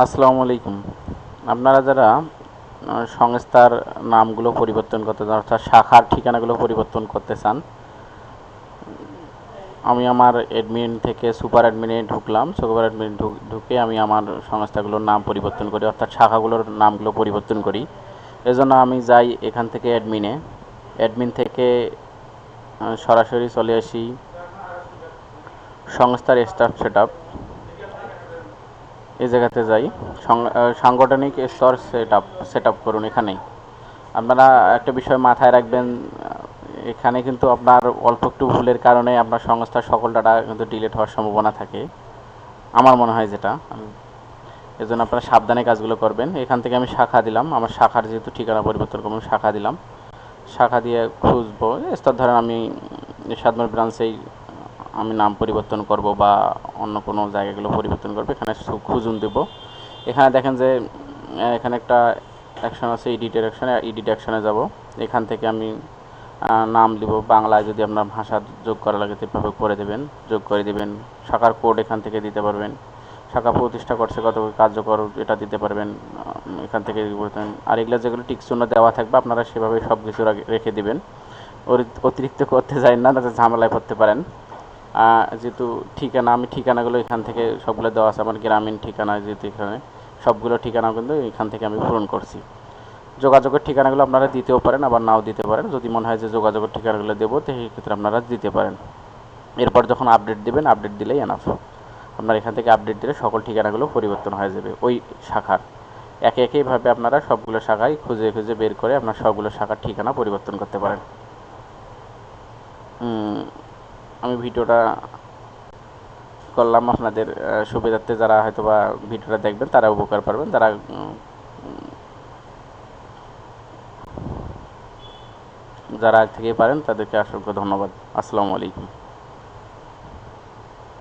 আসসালামু আলাইকুম। আপনারা যারা সংস্থার নামগুলো পরিবর্তন করতে চান, অর্থাৎ শাখার ঠিকানাগুলো পরিবর্তন করতে চান, আমি আমার অ্যাডমিন থেকে সুপার অ্যাডমিনে ঢুকলাম। সুপার অ্যাডমিন ঢুকে আমি আমার সংস্থাগুলোর নাম পরিবর্তন করি, অর্থাৎ শাখাগুলোর নামগুলো পরিবর্তন করি। এজন্য আমি যাই এখান থেকে অ্যাডমিনে। অ্যাডমিন থেকে সরাসরি চলে আসি সংস্থার স্টাফ সেট আপ, এই জায়গাতে যাই। সাংগঠনিক স্তর সেট আপ করুন। এখানেই আপনারা একটা বিষয় মাথায় রাখবেন, এখানে কিন্তু আপনার অল্প একটু ভুলের কারণে আপনার সংস্থার সকল ডাটা কিন্তু ডিলিট হওয়ার সম্ভাবনা থাকে, আমার মনে হয় যেটা। এজন্য আপনারা সাবধানে কাজগুলো করবেন। এখান থেকে আমি শাখা দিলাম, আমার শাখার যেহেতু ঠিকানা পরিবর্তন করবো শাখা দিলাম। শাখা দিয়ে খুঁজবো, স্তর ধরেন আমি সাতমার ব্রাঞ্চেই আমি নাম পরিবর্তন করব বা অন্য কোনো জায়গাগুলো পরিবর্তন করবো। এখানে খুঁজুন দেব। এখানে দেখেন যে এখানে একটা অ্যাকশন আছে, এডিটের অ্যাকশনে। এডিট অ্যাকশনে যাব। এখান থেকে আমি নাম দিব বাংলায়, যদি আপনার ভাষা যোগ করা লাগে সেভাবে করে দেবেন, যোগ করে দেবেন। শাখার কোড এখান থেকে দিতে পারবেন। শাখা প্রতিষ্ঠা করছে কত কার্যকর এটা দিতে পারবেন, এখান থেকে বলতেন। আর এগুলো যেগুলো টিকচিহ্ন দেওয়া থাকবে আপনারা সেভাবে সব কিছু রেখে দিবেন। অতিরিক্ত করতে যাই না, তাতে ঝামেলায় পড়তে পারেন। যেহেতু ঠিকানা, আমি ঠিকানাগুলো এখান থেকে সবগুলো দেওয়া আছে, আমার গ্রামীণ ঠিকানা যেহেতু এখানে সবগুলো ঠিকানা কিন্তু এখান থেকে আমি পূরণ করছি। যোগাযোগের ঠিকানাগুলো আপনারা দিতেও পারেন, আবার নাও দিতে পারেন। যদি মনে হয় যে যোগাযোগের ঠিকানাগুলো দেবো, তো সেই ক্ষেত্রে আপনারা দিতে পারেন। এরপর যখন আপডেট দেবেন, আপডেট দিলেই এনাফ। আপনার এখান থেকে আপডেট দিলে সকল ঠিকানাগুলো পরিবর্তন হয়ে যাবে ওই শাখার। একে একেভাবে আপনারা সবগুলো শাখায় খুঁজে খুঁজে বের করে আপনার সবগুলো শাখার ঠিকানা পরিবর্তন করতে পারেন। আমি ভিডিওটা করলাম আপনাদের সুবিধার্থে, যারা হয়তো বা ভিডিওটা দেখবেন তারা উপকার পাবেন, যারা আগে থেকেই পারেন তাদেরকে অসংখ্য ধন্যবাদ। আসসালামু আলাইকুম।